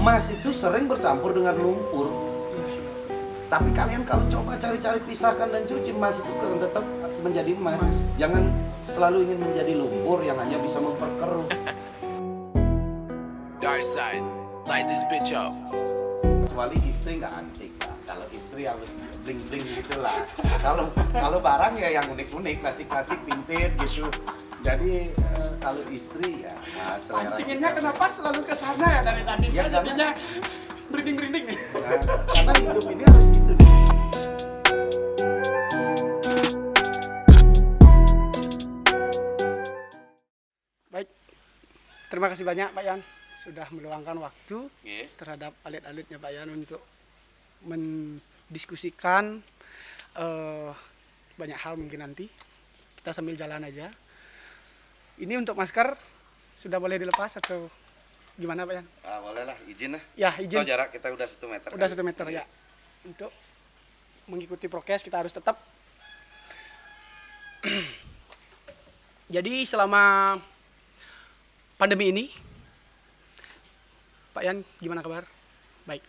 emas itu sering bercampur dengan lumpur. Tapi kalian kalau coba cari-cari pisahkan dan cuci, emas itu kan tetap menjadi emas. Jangan selalu ingin menjadi lumpur yang hanya bisa memperkeruh. Dark side, light this bitch up. Kecuali istri nggak antik lah. Kalau istri harus bling-bling gitulah. Kalau barang ya yang unik-unik, klasik-klasik, vintage gitu. Jadi kalau istri ya selera. Antinginnya kenapa selalu ke sana ya dari tadi? Ya, Saya jadinya merinding-merinding nih. Karena hidup ini harus itu nih. Baik, terima kasih banyak Pak Yan sudah meluangkan waktu terhadap alit-alitnya Pak Yan untuk mendiskusikan banyak hal. Mungkin nanti kita sambil jalan aja. Ini untuk masker sudah boleh dilepas atau gimana Pak Yan? Boleh lah, izin lah. Ya, izin. Oh, jarak kita udah 1 meter. Udah 1 meter ya. Untuk mengikuti prokes kita harus tetap. Jadi selama pandemi ini, Pak Yan gimana kabar? Baik.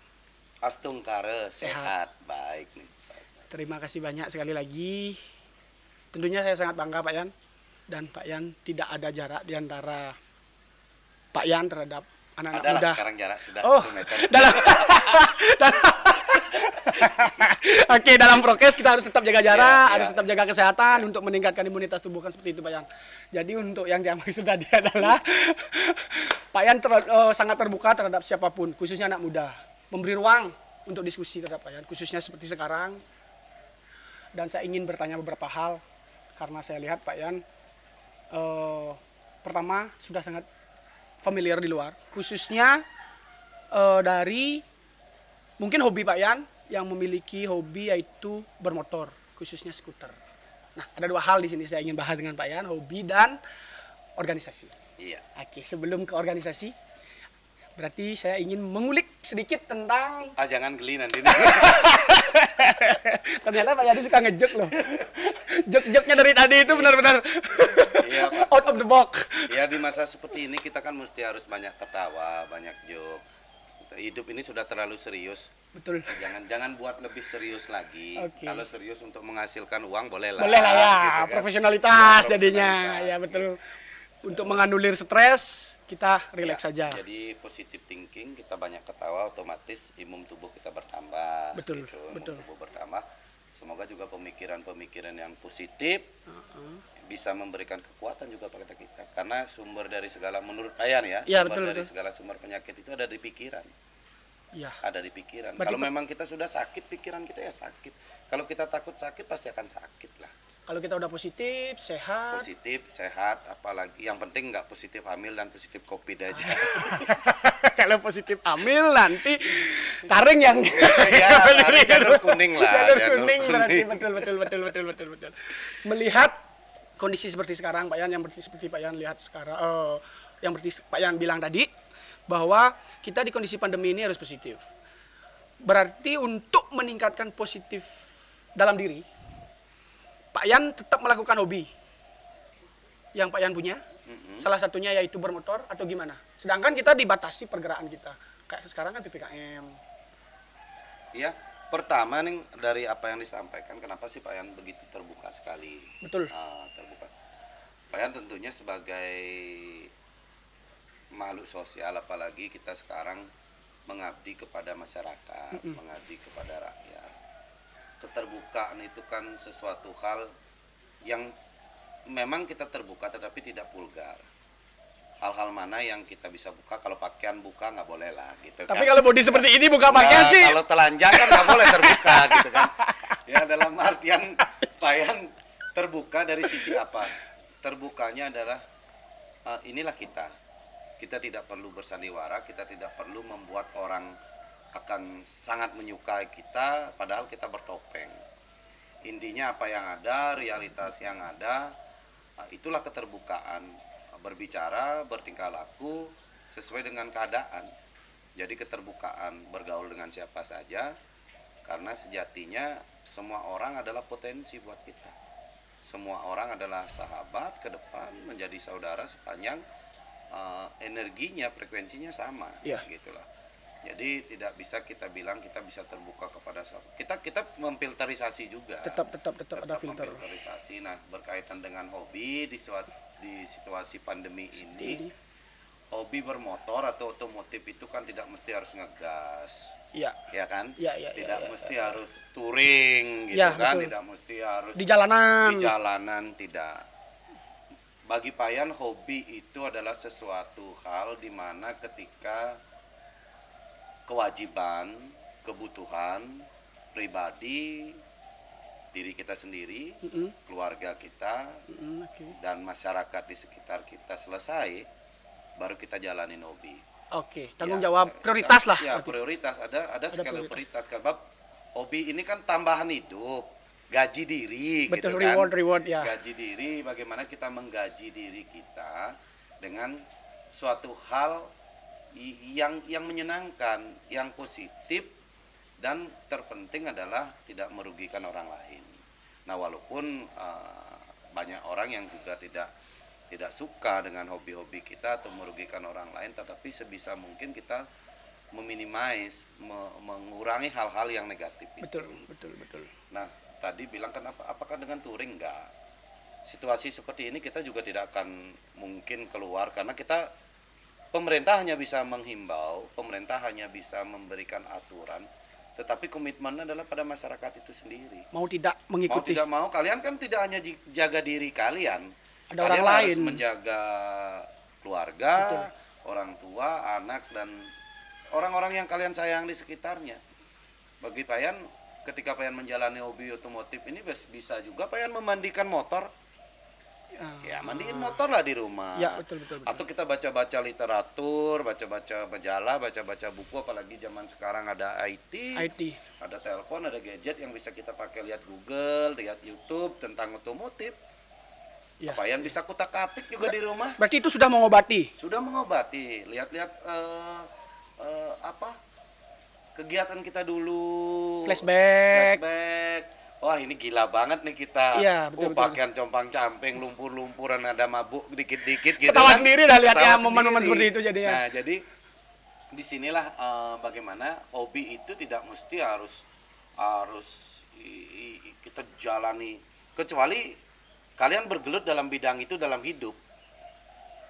Astungkare, sehat, baik nih. Terima kasih banyak sekali lagi. Tentunya saya sangat bangga Pak Yan. Dan Pak Yan tidak ada jarak di antara Pak Yan terhadap anak-anak muda. Adalah sekarang jarak sudah 1 meter. Oke, dalam prokes kita harus tetap jaga jarak, harus tetap jaga kesehatan untuk meningkatkan imunitas tubuh, kan seperti itu Pak Yan. Jadi untuk yang maksud tadi adalah Pak Yan sangat terbuka terhadap siapapun, khususnya anak muda. Memberi ruang untuk diskusi terhadap Pak Yan, khususnya seperti sekarang. Dan saya ingin bertanya beberapa hal, karena saya lihat Pak Yan pertama sudah sangat familiar di luar, khususnya dari mungkin hobi Pak Yan yang memiliki hobi yaitu bermotor, khususnya skuter. Nah, ada 2 hal di sini saya ingin bahas dengan Pak Yan, hobi dan organisasi. Iya. Oke, sebelum ke organisasi, berarti saya ingin mengulik sedikit tentang... Jangan geli nanti. Ternyata Pak Yadi suka ngejok loh. Jok-joknya dari tadi itu benar-benar out of the box. Ya, di masa seperti ini kita kan mesti harus banyak tertawa, banyak jok. Hidup ini sudah terlalu serius. Betul. Jangan buat lebih serius lagi. Okay. Kalau serius untuk menghasilkan uang boleh lah. Boleh lah ya, gitu kan. profesionalitas Ya, jadinya. Ya gitu. betul. Untuk menganulir stres, kita relax saja. Jadi positive thinking, kita banyak ketawa, otomatis imun tubuh kita bertambah. Betul, gitu. betul. Imun tubuh bertambah. Semoga juga pemikiran-pemikiran yang positif bisa memberikan kekuatan juga pada kita. Karena sumber dari segala, menurut Ayan ya, Ya, sumber dari betul. segala sumber penyakit itu ada di pikiran. Ya. Ada di pikiran. Berarti Kalau memang kita sudah sakit, pikiran kita ya sakit. Kalau kita takut sakit, pasti akan sakit lah. Kalau kita udah positif, sehat. Positif, sehat, apalagi yang penting nggak positif hamil dan positif COVID aja. Kalau positif hamil nanti taring yang Ya, janur kuning lah. janur kuning berarti betul. Melihat kondisi seperti sekarang Pak Yan, yang seperti Pak Yan lihat sekarang, yang seperti Pak Yan bilang tadi, bahwa kita di kondisi pandemi ini harus positif. Berarti untuk meningkatkan positif dalam diri, Pak Yan tetap melakukan hobi yang Pak Yan punya. Salah satunya yaitu bermotor atau gimana. Sedangkan kita dibatasi pergerakan kita. Kayak sekarang kan PPKM. Ya, pertama nih dari apa yang disampaikan, kenapa sih Pak Yan begitu terbuka sekali? Betul. Terbuka. Pak Yan tentunya sebagai makhluk sosial, apalagi kita sekarang mengabdi kepada masyarakat, mengabdi kepada rakyat. Keterbukaan itu kan sesuatu hal yang memang kita terbuka tetapi tidak vulgar. Hal-hal mana yang kita bisa buka, kalau pakaian buka nggak boleh lah gitu. Tapi kan. kalau body seperti ini buka pakaian sih. Kalau telanjang kan nggak boleh terbuka gitu kan. Ya, dalam artian Pak Yan terbuka dari sisi apa? Terbukanya adalah inilah kita. Kita tidak perlu bersandiwara, kita tidak perlu membuat orang akan sangat menyukai kita padahal kita bertopeng. Intinya apa yang ada, realitas yang ada, itulah keterbukaan, berbicara, bertingkah laku sesuai dengan keadaan. Jadi keterbukaan bergaul dengan siapa saja, karena sejatinya semua orang adalah potensi buat kita. Semua orang adalah sahabat ke depan, menjadi saudara sepanjang energinya, frekuensinya sama, ya. Gitulah. Jadi tidak bisa kita bilang kita bisa terbuka kepada kita memfilterisasi juga. Tetap ada filter. Memfilterisasi. Nah, berkaitan dengan hobi di situasi pandemi ini, hobi bermotor atau otomotif itu kan tidak mesti harus ngegas. Iya. Ya kan? Iya. Tidak mesti harus touring gitu Ya, kan, betul. tidak mesti harus Di jalanan. di jalanan, tidak. Bagi Payan, hobi itu adalah sesuatu hal di mana ketika kewajiban, kebutuhan pribadi diri kita sendiri, keluarga kita, Oke. dan masyarakat di sekitar kita selesai, baru kita jalanin hobi. Oke, tanggung Ya, jawab prioritas lah. Ya, berarti. prioritas ada skala prioritas. prioritas. Karena hobi ini kan tambahan hidup, gaji diri Betul, gitu kan. reward ya. Gaji diri, bagaimana kita menggaji diri kita dengan suatu hal yang menyenangkan, yang positif, dan terpenting adalah tidak merugikan orang lain. Nah, walaupun banyak orang yang juga tidak suka dengan hobi-hobi kita atau merugikan orang lain, tetapi sebisa mungkin kita mengurangi hal-hal yang negatif itu. Betul. Nah, tadi bilang kan apakah dengan touring? Enggak. Situasi seperti ini kita juga tidak akan mungkin keluar karena pemerintah hanya bisa menghimbau, pemerintah hanya bisa memberikan aturan, tetapi komitmennya adalah pada masyarakat itu sendiri. Mau tidak Mau mengikuti. tidak mau, kalian kan tidak hanya jaga diri kalian, Ada kalian orang harus lain. menjaga keluarga, Betul. orang tua, anak, dan orang-orang yang kalian sayang di sekitarnya. Bagi Payan, ketika Payan menjalani hobi otomotif ini bisa juga Payan memandikan motor. Ya, mandiin motor lah di rumah. Ya, betul. Atau kita baca-baca literatur, baca-baca majalah, baca-baca buku, apalagi zaman sekarang ada IT, ada telepon, ada gadget yang bisa kita pakai, lihat Google, lihat YouTube tentang otomotif. Ya. Payan bisa kutak-atik juga di rumah. Berarti itu sudah mengobati. Sudah mengobati. Lihat-lihat kegiatan kita dulu. Flashback. Wah, ini gila banget nih kita. Iya, betul. Pakaian compang-camping, lumpur-lumpuran, ada mabuk dikit-dikit gitu. Ketawa sendiri dah lihat Ketawa ya momen-momen sendiri. seperti itu jadinya. Nah, jadi disinilah bagaimana hobi itu tidak mesti harus kita jalani, kecuali kalian bergelut dalam bidang itu dalam hidup.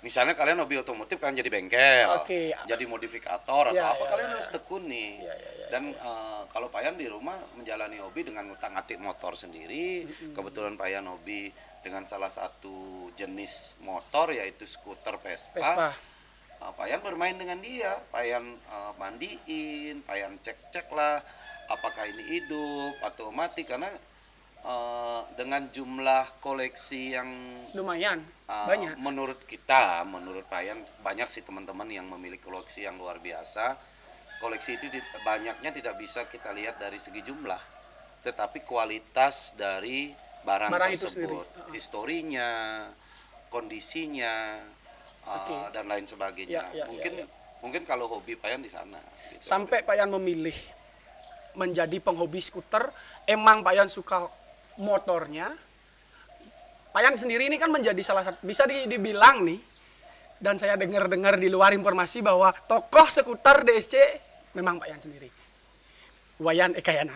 Misalnya kalian hobi otomotif kan jadi bengkel, Oke. jadi modifikator atau Ya, apa, ya, kalian ya. harus tekuni. Ya. Dan kalau Payan di rumah menjalani hobi dengan ngutak-ngatik motor sendiri, kebetulan Payan hobi dengan salah satu jenis motor yaitu skuter Vespa. Payan bermain dengan dia, Payan mandiin, Payan cek-cek lah apakah ini hidup atau mati, karena dengan jumlah koleksi yang Lumayan, banyak. menurut Payan banyak sih teman-teman yang memiliki koleksi yang luar biasa. Koleksi itu banyaknya tidak bisa kita lihat dari segi jumlah, tetapi kualitas dari barang itu tersebut, historinya, kondisinya, dan lain sebagainya. Mungkin kalau hobi Payan di sana. Gitu. Sampai Payan memilih menjadi penghobi skuter, emang Payan suka motornya. Payan sendiri ini kan menjadi salah satu, bisa dibilang nih, dan saya dengar di luar informasi bahwa tokoh skuter DSC memang Payan sendiri, Wayan Ekayana.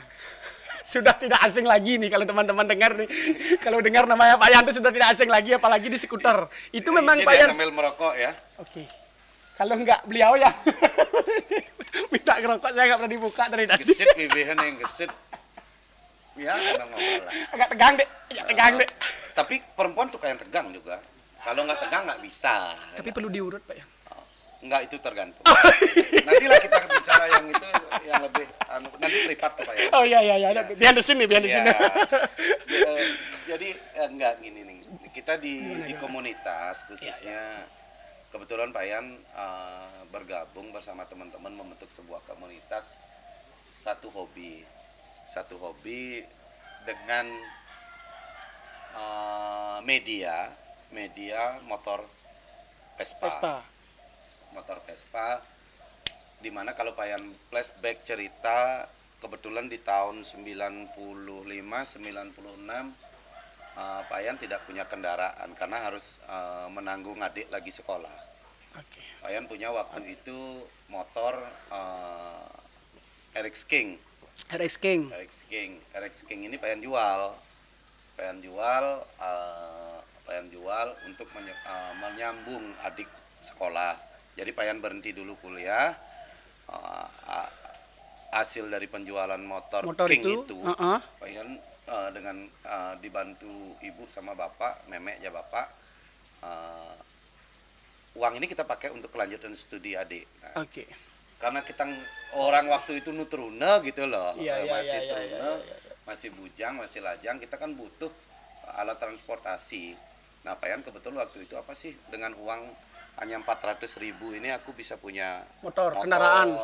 Sudah tidak asing lagi nih kalau teman-teman dengar nih. Kalau dengar namanya Payan itu sudah tidak asing lagi, apalagi di skuter. Itu memang Payan sambil merokok ya. Oke. Kalau enggak beliau ya minta ngerokok, saya nggak pernah dibuka dari tadi. Gesit bibihan yang gesit. Ya, kadang ngobrol lah. Agak tegang deh. Tapi perempuan suka yang tegang juga. Kalau nggak tegang nggak bisa. Tapi perlu diurut, Pak ya. Enggak, itu tergantung. Nantilah kita bicara yang itu yang lebih nanti privat ke Pak ya. Oh iya. Biar di sini. Jadi enggak gini nih. Kita di komunitas khususnya kebetulan Payan bergabung bersama teman-teman membentuk sebuah komunitas, satu hobi dengan media motor Vespa. Motor Vespa, dimana kalau Payan flashback cerita, kebetulan di tahun 95-96 Payan tidak punya kendaraan karena harus menanggung adik lagi sekolah. Oke. Payan punya waktu itu motor RX King. RX King. RX King ini pengen jual, untuk menyambung adik sekolah. Jadi pengen berhenti dulu kuliah. Hasil dari penjualan motor King itu pengen dengan dibantu ibu sama bapak, memek ya bapak, uang ini kita pakai untuk kelanjutan studi adik. Nah, Oke. karena kita orang waktu itu nutruna gitu loh, masih iya, truna, masih bujang, masih lajang, kita kan butuh alat transportasi. Nah, Payan kebetulan waktu itu apa sih, dengan uang hanya 400.000 ini aku bisa punya Motor, kendaraan.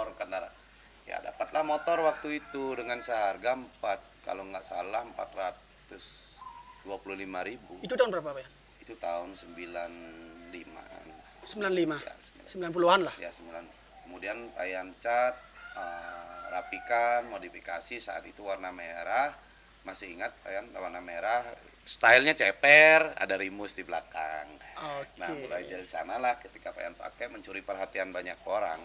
Ya dapatlah motor waktu itu dengan seharga kalau nggak salah 425.000. Itu tahun berapa, Pak? Itu tahun 95-an. 95. Ya, 90-an lah. Ya, 9. Kemudian Payan cat, rapikan, modifikasi, saat itu warna merah. Masih ingat Payan, warna merah, stylenya ceper, ada rimus di belakang. Oke. Nah, mulai dari sanalah ketika Payan pakai mencuri perhatian banyak orang.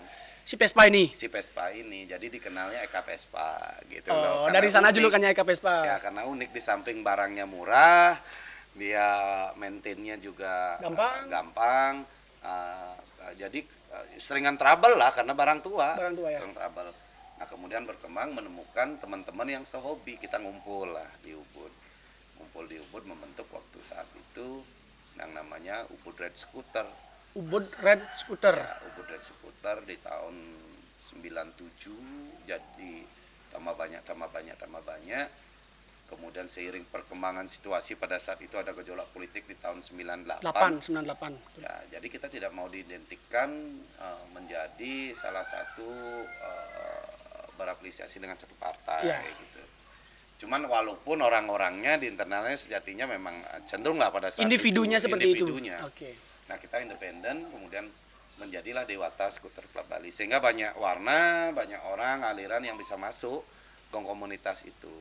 Si Vespa ini. Si Vespa ini, jadi dikenalnya Eka Vespa gitu Oh, loh. dari Karena sana unik. julukannya Eka Vespa. Ya, karena unik, di samping barangnya murah, dia maintainnya juga gampang. Jadi seringan trouble lah karena barang tua. Barang tua ya. Sering trouble. Nah, kemudian berkembang menemukan teman-teman yang sehobi, kita ngumpul lah di Ubud. Ngumpul di Ubud membentuk waktu saat itu yang namanya Ubud Red Scooter. Ubud Red Scooter. Ya, Ubud Red Scooter di tahun 97, jadi tambah banyak. Kemudian seiring perkembangan situasi pada saat itu ada gejolak politik di tahun 98. 98. Ya, jadi kita tidak mau diidentikan menjadi salah satu berafiliasi dengan satu partai gitu. Cuman walaupun orang-orangnya di internalnya sejatinya memang cenderung nggak pada saat Individunya itu, seperti individunya. itu. Oke. Nah, kita independen, kemudian menjadilah Dewata Skuter Club Bali, sehingga banyak warna, banyak orang, aliran yang bisa masuk ke komunitas itu.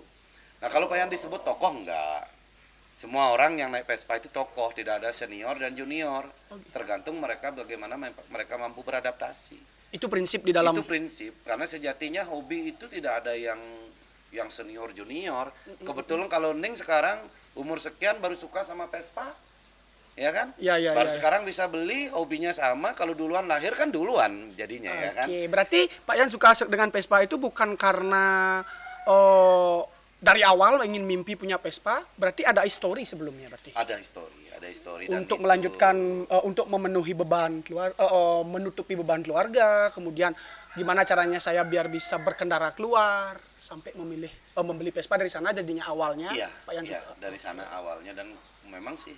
Nah, kalau Payan disebut tokoh, enggak. Semua orang yang naik Vespa itu tokoh, tidak ada senior dan junior. Tergantung mereka bagaimana mereka mampu beradaptasi. Itu prinsip di dalam. Itu prinsip, karena sejatinya hobi itu tidak ada yang senior junior. Kebetulan kalau Ning sekarang umur sekian baru suka sama Vespa, ya kan? Iya. Baru sekarang bisa beli, hobinya sama. Kalau duluan lahir kan duluan jadinya, ya kan? Oke, berarti Pak Yan suka dengan Vespa itu bukan karena dari awal ingin mimpi punya Vespa, berarti ada histori sebelumnya berarti. Ada histori dan Untuk itu melanjutkan untuk memenuhi beban menutupi beban keluarga, kemudian gimana caranya saya biar bisa berkendara keluar sampai membeli Vespa, dari sana jadinya awalnya. Iya, Pak Yan iya, suka. dari sana awalnya. Dan memang sih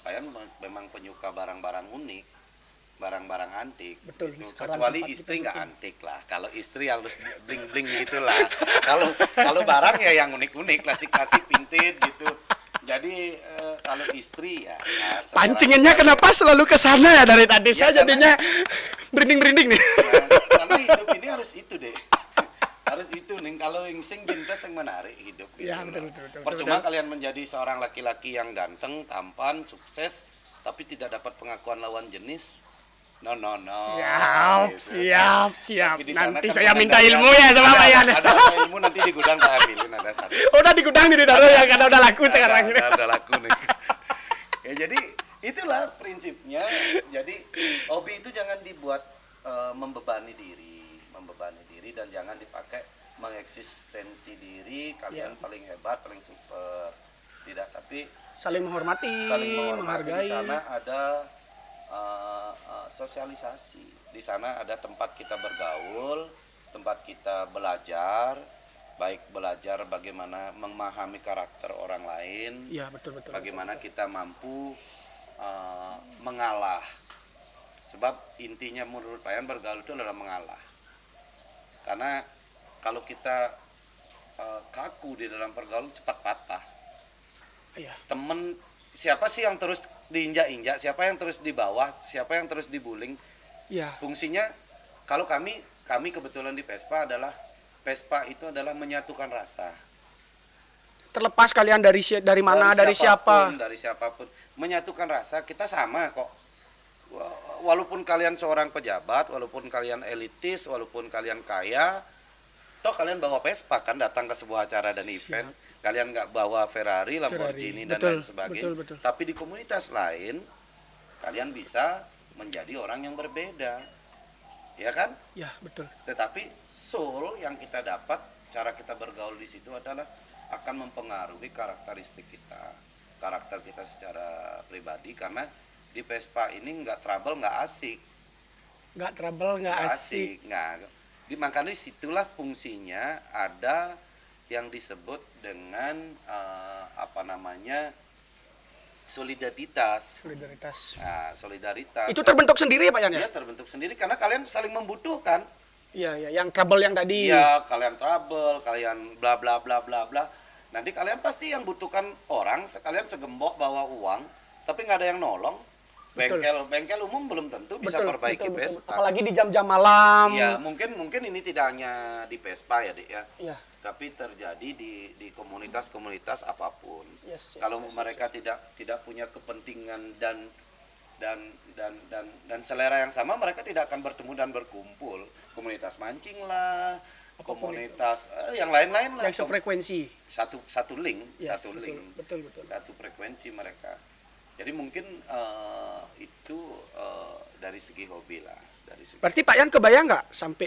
Pak Yan memang penyuka barang-barang unik, barang-barang antik. Betul, gitu. sekarang Kecuali tempat istri kita nggak betul. antik lah. Kalau istri harus bling-bling gitulah. Kalau barang ya yang unik-unik, klasik-klasik, vintage gitu. Jadi kalau istri ya Pancingannya kenapa selalu ke sana ya dari tadi? Ya, Saya jadinya berinding-berinding nih. karena hidup ini harus itu deh. Harus itu nih, kalau yang sing jintes yang menarik hidup gitu. Ya, loh. betul. Percuma kalian menjadi seorang laki-laki yang ganteng, tampan, sukses, tapi tidak dapat pengakuan lawan jenis. No. Siap. Tapi di sana Nanti kan saya minta pengendalian- ilmu ya sama Pak Yan. Ada ilmu nanti di gudang Pak Amilin ada satu. Udah di gudang nih taruh ya, karena udah laku sekarang ini. Ada laku nih. Ya, jadi itulah prinsipnya. Jadi hobi itu jangan dibuat membebani diri dan jangan dipakai mengeksistensi diri kalian paling hebat, paling super. Tidak, tapi Saling menghormati, saling menghormati. menghargai. Di sana ada sosialisasi. Di sana ada tempat kita bergaul, tempat kita belajar, baik belajar bagaimana memahami karakter orang lain, Iya, betul. bagaimana kita mampu mengalah. Sebab intinya menurut Payan bergaul itu adalah mengalah. Karena kalau kita kaku di dalam pergaulan cepat patah. Iya. Temen siapa sih yang terus diinjak-injak, siapa yang terus di bawah, siapa yang terus dibuling. Iya. Fungsinya kalau kami kebetulan di Vespa itu adalah menyatukan rasa. Terlepas kalian dari mana, dari siapa. Dari siapapun, menyatukan rasa. Kita sama kok. Walaupun kalian seorang pejabat, walaupun kalian elitis, walaupun kalian kaya, Toh kalian bawa Vespa kan datang ke sebuah acara dan event. Kalian nggak bawa Ferrari, Lamborghini dan Betul, lain sebagainya. betul, betul. Tapi di komunitas lain kalian bisa menjadi orang yang berbeda. Ya kan? Ya, betul. Tetapi soul yang kita dapat, cara kita bergaul di situ adalah akan mempengaruhi karakteristik kita, karakter kita secara pribadi. Karena di Vespa ini nggak trouble, nggak asik. Nggak trouble, nggak asik. Makanya situlah fungsinya ada yang disebut dengan solidaritas. Nah, solidaritas. Itu terbentuk sendiri ya Pak Yan ya? Iya, terbentuk sendiri karena kalian saling membutuhkan. Iya, ya, yang trouble yang tadi. Iya, kalian trouble, kalian bla bla bla bla bla. Nanti kalian pasti yang butuhkan orang, kalian segembok bawa uang, tapi nggak ada yang nolong. Bengkel umum belum tentu bisa perbaiki Vespa. Apalagi di jam-jam malam. Iya, mungkin ini tidak hanya di Vespa ya, Dik ya. Iya. Tapi terjadi di komunitas-komunitas apapun. Yes, kalau mereka tidak punya kepentingan dan selera yang sama, mereka tidak akan bertemu dan berkumpul. Komunitas mancing lah, komunitas yang lain-lain lah. Yang sefrekuensi. Satu link, Yes, satu link. Betul. Satu frekuensi mereka. Jadi mungkin itu dari segi hobi lah, dari segi. Berarti Pak Yan kebayang nggak sampai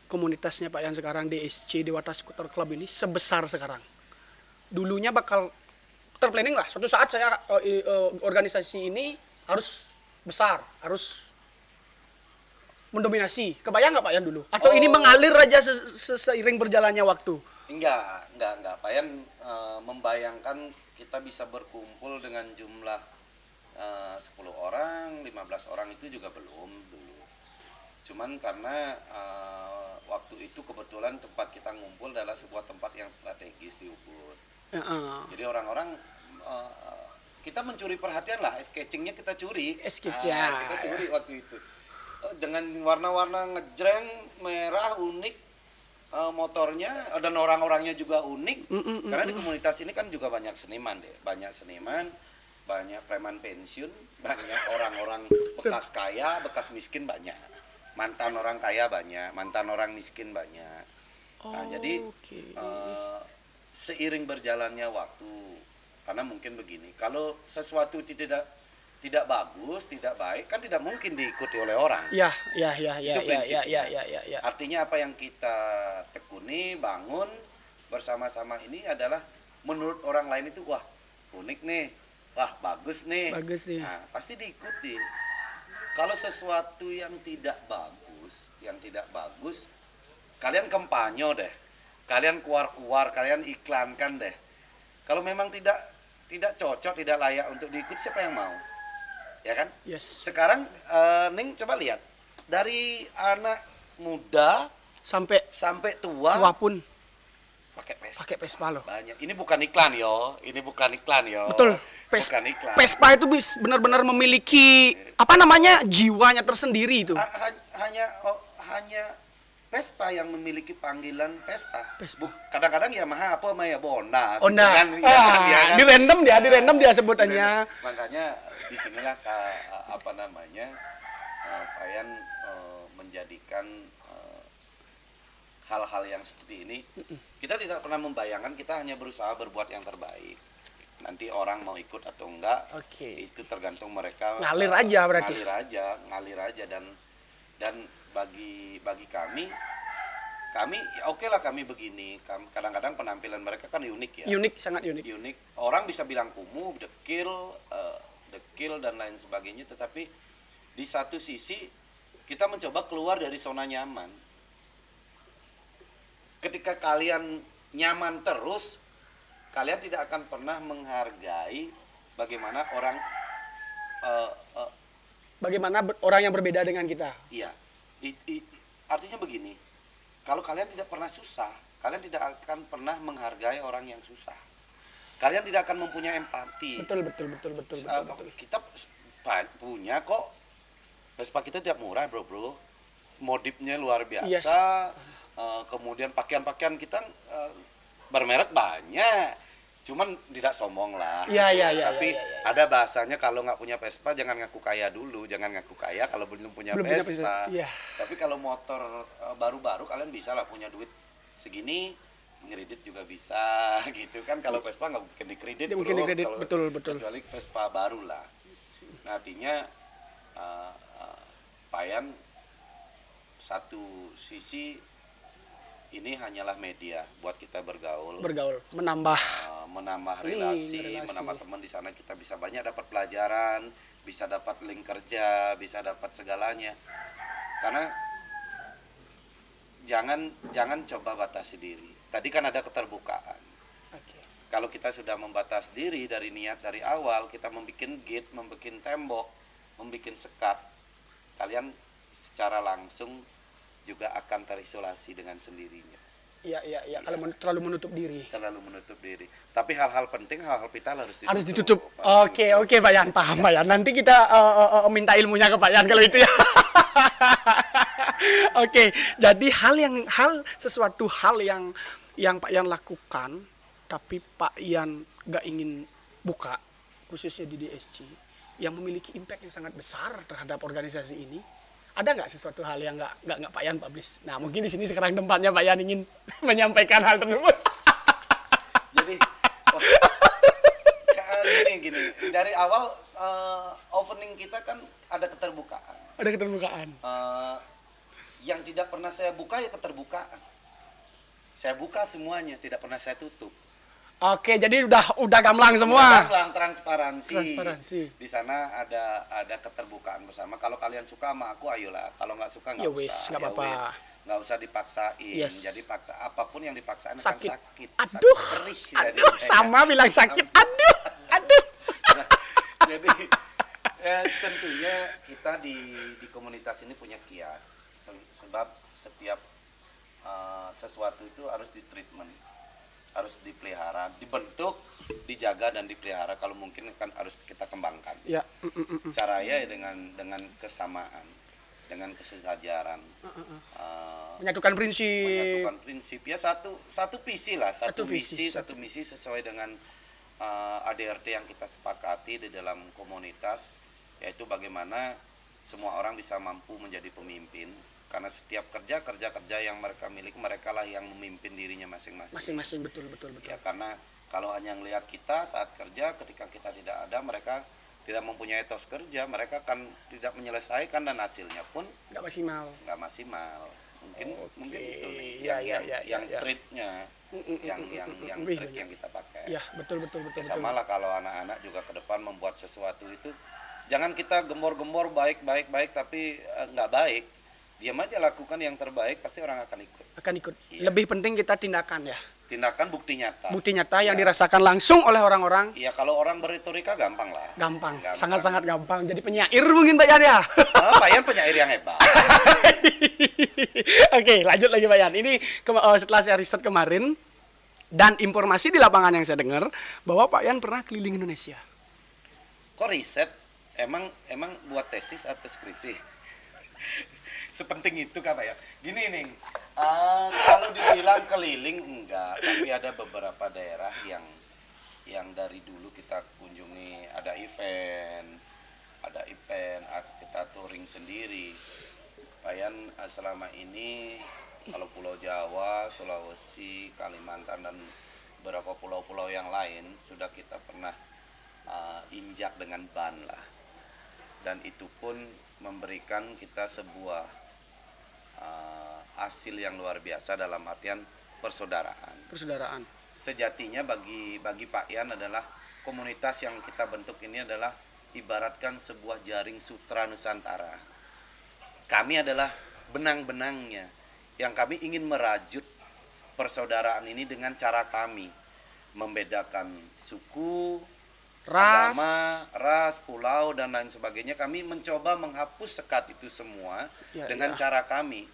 komunitasnya Pak Yan sekarang DSC Dewata Skuter Club ini sebesar sekarang? Dulunya bakal terplanning lah. Suatu saat saya organisasi ini harus besar, harus mendominasi. Kebayang nggak Pak Yan dulu? Atau ini mengalir aja seiring berjalannya waktu? Enggak. Pak Yan membayangkan kita bisa berkumpul dengan jumlah 10 orang, 15 orang itu juga belum dulu. Cuman karena waktu itu kebetulan tempat kita ngumpul adalah sebuah tempat yang strategis di Ubud. Jadi orang-orang kita mencuri perhatian lah, sketchingnya kita curi. Kita curi waktu itu. Dengan warna-warna ngejreng, merah, unik. Motornya dan orang-orangnya juga unik. Karena di komunitas ini kan juga banyak seniman deh, banyak preman pensiun, banyak orang-orang bekas kaya, bekas miskin banyak, mantan orang kaya banyak, mantan orang miskin banyak. Jadi seiring berjalannya waktu, karena mungkin begini, kalau sesuatu tidak bagus, tidak baik, kan tidak mungkin diikuti oleh orang. Ya. Itu prinsipnya. Artinya apa yang kita tekuni, bangun bersama-sama ini adalah menurut orang lain itu wah unik nih, wah bagus nih. Nah, pasti diikuti. Kalau sesuatu yang tidak bagus, kalian kampanye deh, kalian keluar, kalian iklankan deh. Kalau memang tidak cocok, tidak layak untuk diikuti, siapa yang mau? Ya kan? Yes. Sekarang Ning coba lihat dari anak muda sampai tua pun pakai Vespa loh. Banyak. Ini bukan iklan yo. Betul. Bukan iklan. Vespa itu benar-benar memiliki jiwanya tersendiri itu. Hanya Vespa yang memiliki panggilan Vespa. Kadang-kadang Yamaha Maya Honda. Honda. Gitu kan? Di random dia sebutannya. Makanya disinilah Pak Yan menjadikan hal-hal yang seperti ini. Kita tidak pernah membayangkan, kita hanya berusaha berbuat yang terbaik. Nanti orang mau ikut atau enggak, itu tergantung mereka. Ngalir aja berarti. Ngalir aja dan bagi kami oke lah kami begini. Kadang-kadang penampilan mereka kan unik ya. Sangat unik. Orang bisa bilang kumuh, dekil dan lain sebagainya, tetapi di satu sisi kita mencoba keluar dari zona nyaman. Ketika kalian nyaman terus, kalian tidak akan pernah menghargai bagaimana orang yang berbeda dengan kita. Iya. Artinya begini, kalau kalian tidak pernah susah, kalian tidak akan pernah menghargai orang yang susah. Kalian tidak akan mempunyai empati. Betul. Kita punya kok Vespa, kita tidak murah bro. Modifnya luar biasa. Yes. Kemudian pakaian kita bermerek banyak. Cuman tidak sombong lah. Tapi ada bahasanya, kalau nggak punya Vespa jangan ngaku kaya dulu. Jangan ngaku kaya kalau belum punya Vespa. Iya. Tapi kalau motor baru-baru kalian bisa lah punya duit segini ngredit juga bisa gitu kan. Kalau Vespa nggak mungkin dikredit, Dia mungkin dikredit, kalau- betul. kecuali Vespa baru lah. Nah, artinya Payan satu sisi ini hanyalah media buat kita bergaul, Menambah menambah Link, relasi, relasi. menambah teman. Di sana kita bisa banyak dapat pelajaran, bisa dapat link kerja, bisa dapat segalanya. Karena jangan coba batasi diri. Tadi kan ada keterbukaan. Oke. Kalau kita sudah membatas diri dari niat dari awal, kita membuat gate, membuat tembok, membuat sekat, kalian secara langsung juga akan terisolasi dengan sendirinya. Iya. Kalau terlalu menutup diri. Terlalu menutup diri. Tapi hal-hal penting, hal-hal vital harus ditutup. Harus ditutup. Harus Oke, Pak Yan, paham Pak Yan. Nanti kita minta ilmunya ke Pak Yan kalau itu ya. Oke, jadi sesuatu hal yang Pak Yan lakukan, tapi Pak Yan gak ingin buka, khususnya di DSC, yang memiliki impact yang sangat besar terhadap organisasi ini. Ada nggak sesuatu hal yang nggak Pak Yan publish? Nah, mungkin di sini sekarang tempatnya Pak Yan ingin menyampaikan hal tersebut. Jadi gini, dari awal opening kita kan ada keterbukaan. Ada keterbukaan. Yang tidak pernah saya buka ya keterbukaan. Saya buka semuanya, tidak pernah saya tutup. Oke, jadi udah gamblang semua. Gamblang, transparansi. Di sana ada keterbukaan bersama. Kalau kalian suka sama aku, ayolah. Kalau nggak suka nggak Ya wis, usah. nggak apa-apa. Nggak usah dipaksain. Yes. Jadi apapun yang dipaksain akan Sakit. sakit. Aduh, Perih aduh, jadinya. sama bilang sakit. Aduh. Jadi tentunya kita di komunitas ini punya kiat. Sebab setiap sesuatu itu harus ditreatment, harus dipelihara, dibentuk, dijaga dan dipelihara. Kalau mungkin kan harus kita kembangkan. Ya. Caranya ya dengan kesamaan, dengan kesejajaran, Menyatukan prinsip. menyatukan prinsip. Ya satu visi lah, Satu visi. satu misi sesuai dengan ADRT yang kita sepakati di dalam komunitas, yaitu bagaimana semua orang bisa mampu menjadi pemimpin. Karena setiap kerja yang mereka miliki, mereka lah yang memimpin dirinya masing-masing. Masing-masing, betul. Ya, karena kalau hanya melihat kita saat kerja, ketika kita tidak ada, mereka tidak mempunyai etos kerja, mereka akan tidak menyelesaikan dan hasilnya pun Nggak maksimal. Mungkin itu nih Ya. treatnya, yang Wih, trik yang kita pakai. Ya, betul. Ya, sama lah kalau anak-anak juga ke depan membuat sesuatu itu, jangan kita gembor-gembor baik tapi nggak baik. Diam aja, lakukan yang terbaik, pasti orang akan ikut. Iya. Lebih penting kita tindakan ya. Tindakan bukti nyata. Bukti nyata yang Ya. dirasakan langsung oleh orang-orang. Iya, kalau orang berretorika gampang lah. Gampang. Sangat-sangat gampang. Jadi penyair mungkin Pak Yan ya. Pak Yan penyair yang hebat. Oke, lanjut lagi Pak Yan. Ini setelah saya riset kemarin dan informasi di lapangan yang saya dengar bahwa Pak Yan pernah keliling Indonesia. Kok riset? Emang buat tesis atau skripsi? Sepenting itu kan Pak ya? Gini nih, kalau dibilang keliling enggak, tapi ada beberapa daerah yang dari dulu kita kunjungi, ada event, kita touring sendiri. Pak Yan selama ini kalau Pulau Jawa, Sulawesi, Kalimantan dan beberapa pulau-pulau yang lain sudah kita pernah injak dengan ban lah, dan itu pun memberikan kita sebuah hasil yang luar biasa dalam artian persaudaraan. Sejatinya bagi Pak Yan adalah komunitas yang kita bentuk ini adalah ibaratkan sebuah jaring sutra Nusantara. Kami adalah benang-benangnya yang kami ingin merajut persaudaraan ini dengan cara kami membedakan suku, agama, ras, pulau dan lain sebagainya. Kami mencoba menghapus sekat itu semua dengan cara kami.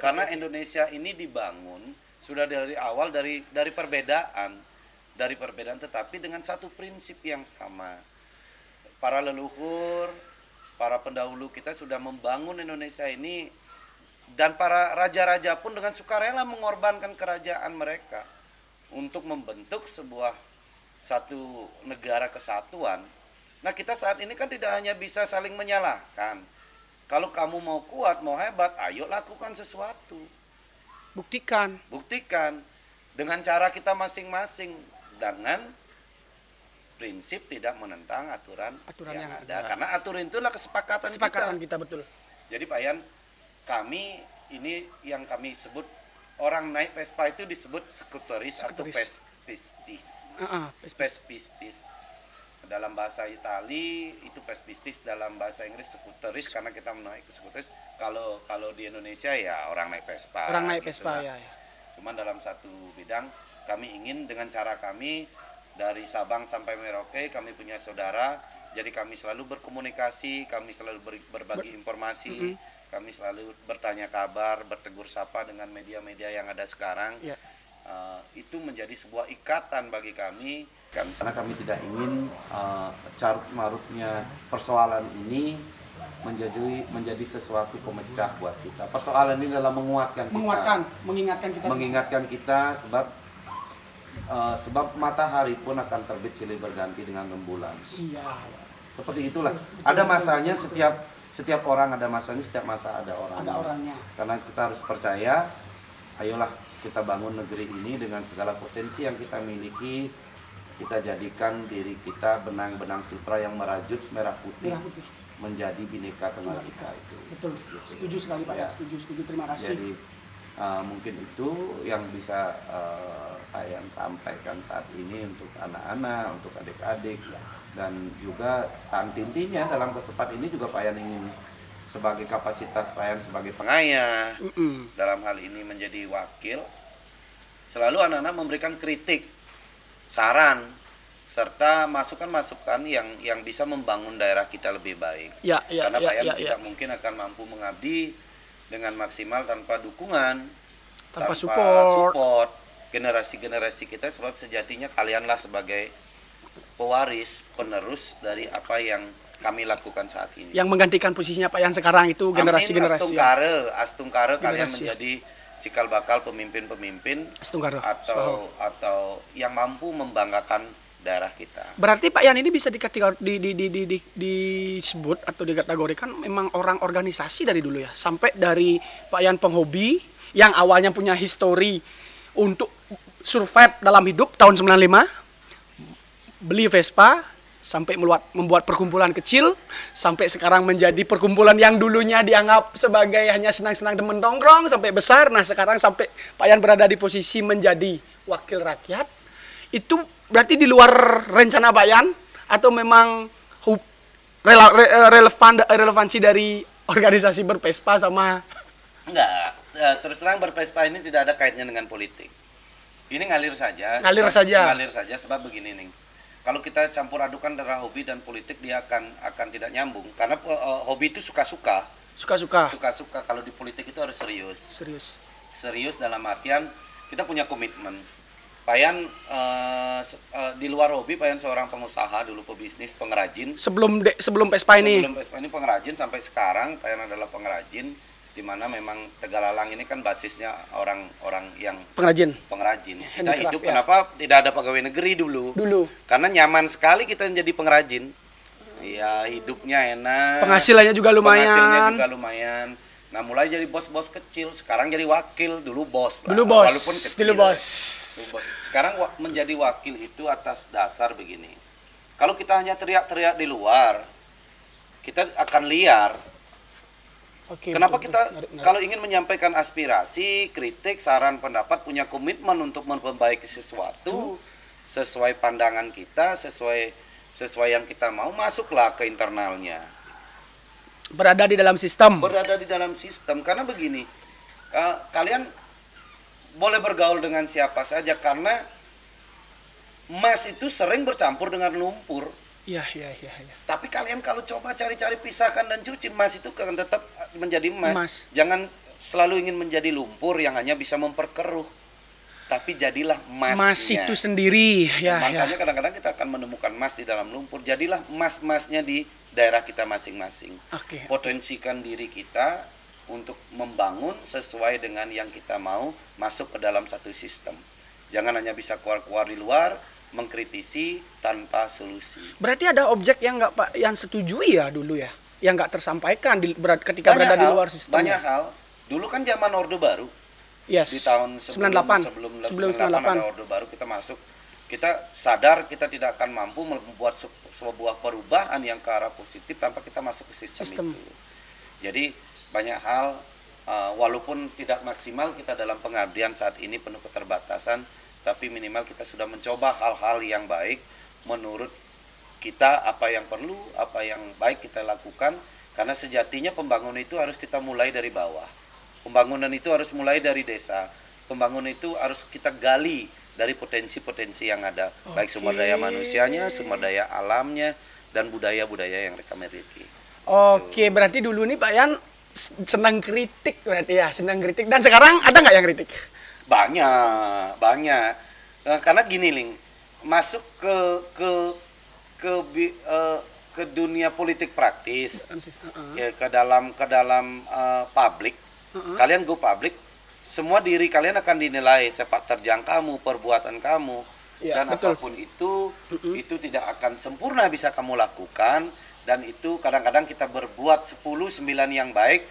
Karena Indonesia ini dibangun sudah dari awal dari perbedaan, tetapi dengan satu prinsip yang sama. Para leluhur, para pendahulu kita sudah membangun Indonesia ini, dan para raja-raja pun dengan sukarela mengorbankan kerajaan mereka untuk membentuk satu negara kesatuan. Nah, kita saat ini kan tidak hanya bisa saling menyalahkan. Kalau kamu mau kuat, mau hebat, ayo lakukan sesuatu. Buktikan. Buktikan dengan cara kita masing-masing, dengan prinsip tidak menentang aturan yang ada. Karena aturan itulah kesepakatan kita, betul. Jadi Pak Yan, kami ini yang kami sebut orang naik Vespa itu disebut skuteris atau pespistis. Pespistis. Dalam bahasa Itali itu pespistis, dalam bahasa Inggris skuteris karena kita menaik skuteris. Kalau di Indonesia ya orang naik Vespa. Orang naik gitu Vespa lah. ya. Cuman dalam satu bidang kami ingin dengan cara kami dari Sabang sampai Merauke kami punya saudara, jadi kami selalu berkomunikasi, kami selalu berbagi informasi, kami selalu bertanya kabar, bertegur sapa dengan media-media yang ada sekarang. Ya. Itu menjadi sebuah ikatan bagi kami. Karena kami tidak ingin carut marutnya persoalan ini menjadi sesuatu pemecah buat kita. Persoalan ini adalah mengingatkan kita sebab matahari pun akan terbit silih berganti dengan rembulan. Seperti itulah. Ada masanya setiap orang ada masanya, setiap masa ada orangnya. Karena kita harus percaya, ayolah kita bangun negeri ini dengan segala potensi yang kita miliki. Kita jadikan diri kita benang-benang sipra yang merajut merah putih. Menjadi Bhinneka Tunggal Ika itu. Betul. Setuju sekali Pak. Ya. Setuju. Terima kasih. Jadi mungkin itu yang bisa Pak Yan sampaikan saat ini untuk anak-anak, untuk adik-adik, dan juga intinya dalam kesempatan ini juga Pak Yan ingin sebagai kapasitas Pak Yan sebagai pengayah, dalam hal ini menjadi wakil, selalu anak-anak memberikan kritik, saran, serta masukan-masukan yang bisa membangun daerah kita lebih baik. Karena Pak Yan tidak mungkin akan mampu mengabdi dengan maksimal tanpa dukungan, tanpa support generasi-generasi kita, sebab sejatinya kalianlah sebagai pewaris, penerus dari apa yang kami lakukan saat ini. Yang menggantikan posisinya Pak Yan sekarang itu generasi-generasi. Astungkare kalian menjadi cikal bakal pemimpin-pemimpin atau yang mampu membanggakan daerah kita. Berarti Pak Yan ini bisa disebut atau dikategorikan memang orang organisasi dari dulu ya, sampai dari Pak Yan penghobi yang awalnya punya histori untuk survive dalam hidup tahun 95, beli Vespa, sampai membuat perkumpulan kecil, sampai sekarang menjadi perkumpulan yang dulunya dianggap sebagai hanya senang-senang temen nongkrong, sampai besar. Nah sekarang sampai Pak Yan berada di posisi menjadi wakil rakyat. Itu berarti di luar rencana Pak Yan, atau memang relevansi dari organisasi berpespa sama? Enggak, terus terang berpespa ini tidak ada kaitannya dengan politik. Ini ngalir saja sebab begini nih. Kalau kita campur adukan antara hobi dan politik, dia akan tidak nyambung. Karena hobi itu suka-suka. Kalau di politik itu harus serius dalam artian kita punya komitmen. Pak Yan di luar hobi, Pak Yan seorang pengusaha, dulu pebisnis, pengrajin. Sebelum Vespa ini. Sebelum Vespa ini pengrajin sampai sekarang Pak Yan adalah pengrajin, di mana memang Tegalalang ini kan basisnya orang-orang yang pengrajin. Kita hidup kenapa tidak ada pegawai negeri dulu? Karena nyaman sekali kita menjadi pengrajin. Ya hidupnya enak. Penghasilannya juga lumayan. Nah mulai jadi bos-bos kecil, sekarang jadi wakil, dulu bos. Walaupun kecil. Sekarang menjadi wakil itu atas dasar begini. Kalau kita hanya teriak-teriak di luar, kita akan liar. Kenapa kita kalau ingin menyampaikan aspirasi, kritik, saran, pendapat, punya komitmen untuk memperbaiki sesuatu sesuai pandangan kita, sesuai yang kita mau, masuklah ke internalnya. Berada di dalam sistem. Karena begini, kalian boleh bergaul dengan siapa saja, karena emas itu sering bercampur dengan lumpur. Iya. Tapi kalian kalau coba cari-cari pisahkan dan cuci, emas itu akan tetap menjadi emas. Jangan selalu ingin menjadi lumpur yang hanya bisa memperkeruh. Tapi jadilah emasnya. Emas itu sendiri. Makanya kadang-kadang kita akan menemukan emas di dalam lumpur. Jadilah emas-emasnya di daerah kita masing-masing. Potensikan diri kita untuk membangun sesuai dengan yang kita mau, masuk ke dalam satu sistem. Jangan hanya bisa keluar-keluar di luar, mengkritisi tanpa solusi. Berarti ada objek yang nggak Pak yang setujui ya dulu ya, yang nggak tersampaikan ketika berada di luar sistem. Banyak hal. Dulu kan zaman Orde Baru, Yes. Di tahun 98. sebelum Sebelum 98 ada Orde Baru kita masuk. Kita sadar kita tidak akan mampu membuat sebuah perubahan yang ke arah positif tanpa kita masuk ke sistem. Itu. Jadi banyak hal walaupun tidak maksimal kita dalam pengabdian saat ini penuh keterbatasan, tapi minimal kita sudah mencoba hal-hal yang baik menurut kita, apa yang perlu, apa yang baik kita lakukan, karena sejatinya pembangunan itu harus kita mulai dari bawah. Pembangunan itu harus mulai dari desa. Pembangunan itu harus kita gali dari potensi-potensi yang ada, baik sumber daya manusianya, sumber daya alamnya, dan budaya-budaya yang mereka miliki. Oke, berarti dulu nih Pak Yan senang kritik berarti ya, senang kritik. Dan sekarang ada nggak yang kritik? Banyak. Karena gini, Ling, masuk ke dunia politik praktis, ya, ke dalam publik. Kalian go publik, semua diri kalian akan dinilai sepak terjang kamu, perbuatan kamu, dan betul. Apapun itu tidak akan sempurna bisa kamu lakukan, dan itu kadang-kadang kita berbuat 10-9 yang baik,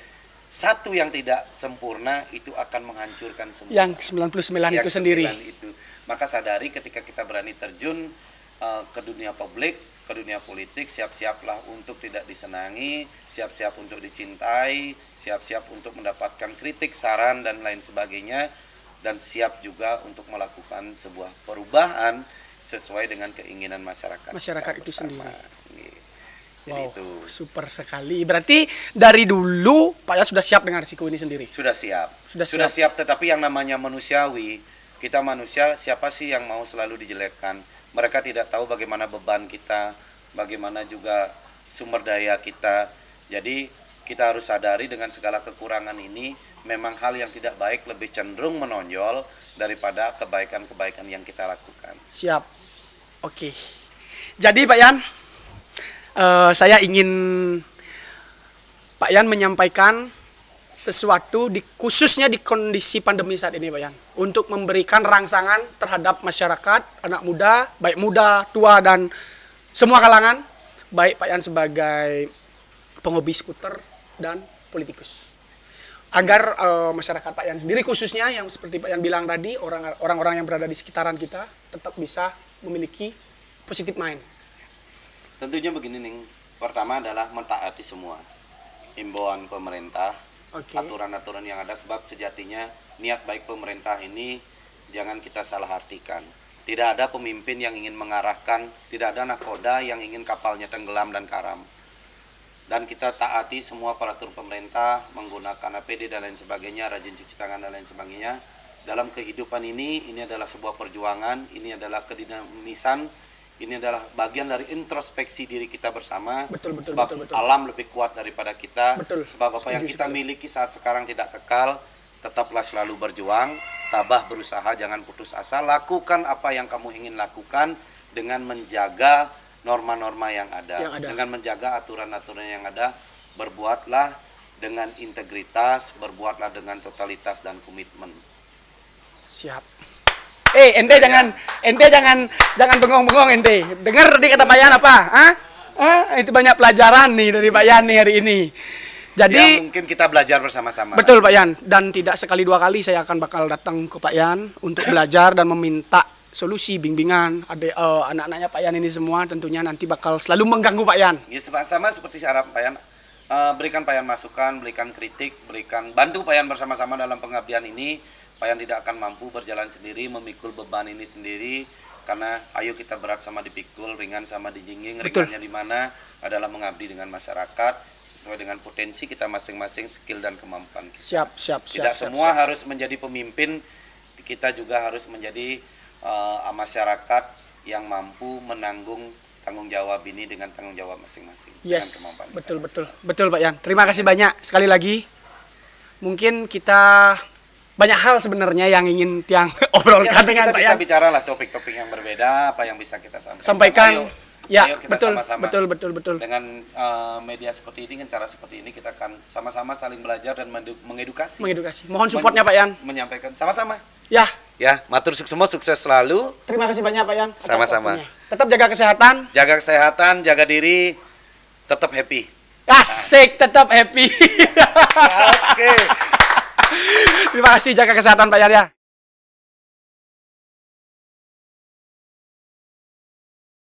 satu yang tidak sempurna itu akan menghancurkan semua. Yang 99 itu sendiri. Itu. Maka sadari ketika kita berani terjun ke dunia publik, ke dunia politik, siap-siaplah untuk tidak disenangi, siap-siap untuk dicintai, siap-siap untuk mendapatkan kritik, saran, dan lain sebagainya, dan siap juga untuk melakukan sebuah perubahan sesuai dengan keinginan masyarakat itu sendiri. Jadi wow, itu super sekali. Berarti dari dulu Pak Yan sudah siap dengan risiko ini sendiri? Sudah siap. Sudah siap, tetapi yang namanya manusiawi, kita manusia, siapa sih yang mau selalu dijelekkan? Mereka tidak tahu bagaimana beban kita, bagaimana juga sumber daya kita. Jadi kita harus sadari dengan segala kekurangan ini, memang hal yang tidak baik lebih cenderung menonjol daripada kebaikan-kebaikan yang kita lakukan. Siap. Oke. Jadi Pak Yan, saya ingin Pak Yan menyampaikan sesuatu khususnya di kondisi pandemi saat ini Pak Yan, untuk memberikan rangsangan terhadap masyarakat, anak muda, baik muda, tua, dan semua kalangan, baik Pak Yan sebagai penghobi skuter dan politikus, agar masyarakat Pak Yan sendiri khususnya yang seperti Pak Yan bilang tadi, orang-orang yang berada di sekitaran kita tetap bisa memiliki positive mind. Tentunya begini nih, pertama adalah mentaati semua himbauan pemerintah, aturan-aturan yang ada, sebab sejatinya niat baik pemerintah ini jangan kita salah artikan. Tidak ada pemimpin yang ingin mengarahkan, tidak ada nakoda yang ingin kapalnya tenggelam dan karam. Dan kita taati semua peraturan pemerintah, menggunakan APD dan lain sebagainya, rajin cuci tangan dan lain sebagainya. Dalam kehidupan ini adalah sebuah perjuangan, ini adalah kedinamisan, ini adalah bagian dari introspeksi diri kita bersama. Betul. Alam lebih kuat daripada kita. Sebab apa yang kita miliki saat sekarang tidak kekal. Tetaplah selalu berjuang, tabah berusaha, jangan putus asa. Lakukan apa yang kamu ingin lakukan dengan menjaga norma-norma yang ada. Dengan menjaga aturan-aturan yang ada. Berbuatlah dengan integritas, berbuatlah dengan totalitas dan komitmen. Siap. Ente jangan bengong-bengong ente. Dengar tadi kata Pak Yan apa? Itu banyak pelajaran nih dari Pak Yan nih hari ini. Jadi ya, mungkin kita belajar bersama-sama. Betul Pak Yan, dan tidak sekali dua kali saya akan bakal datang ke Pak Yan untuk belajar dan meminta solusi, bimbingan. Anak-anaknya Pak Yan ini semua tentunya nanti bakal selalu mengganggu Pak Yan. Ya, sama seperti syarat Pak Yan. Berikan Pak Yan masukan, berikan kritik, bantu Pak Yan bersama-sama dalam pengabdian ini. Pak Yan tidak akan mampu berjalan sendiri, memikul beban ini sendiri, karena ayo kita berat sama dipikul, ringan sama dijingjing. Ringannya di mana adalah mengabdi dengan masyarakat sesuai dengan potensi kita masing-masing, skill dan kemampuan kita. Tidak semua harus menjadi pemimpin, kita juga harus menjadi masyarakat yang mampu menanggung tanggung jawab ini dengan tanggung jawab masing-masing. Yes, betul Pak Yan. Terima kasih banyak sekali lagi. Mungkin kita banyak hal sebenarnya yang ingin tiang obrolkan dengan Pak Yan. Kita bisa bicara lah topik-topik yang berbeda, apa yang bisa kita sampaikan. Ayo kita sama-sama. Betul. Dengan media seperti ini, dengan cara seperti ini, kita akan sama-sama saling belajar dan mengedukasi. Mohon supportnya Pak Yan. Menyampaikan sama-sama. Ya, matur semua sukses selalu. Terima kasih banyak Pak Yan. Sama-sama. Tetap jaga kesehatan. Jaga diri, tetap happy. Asik, tetap happy. Oke. Terima kasih, jaga kesehatan Pak Yan ya.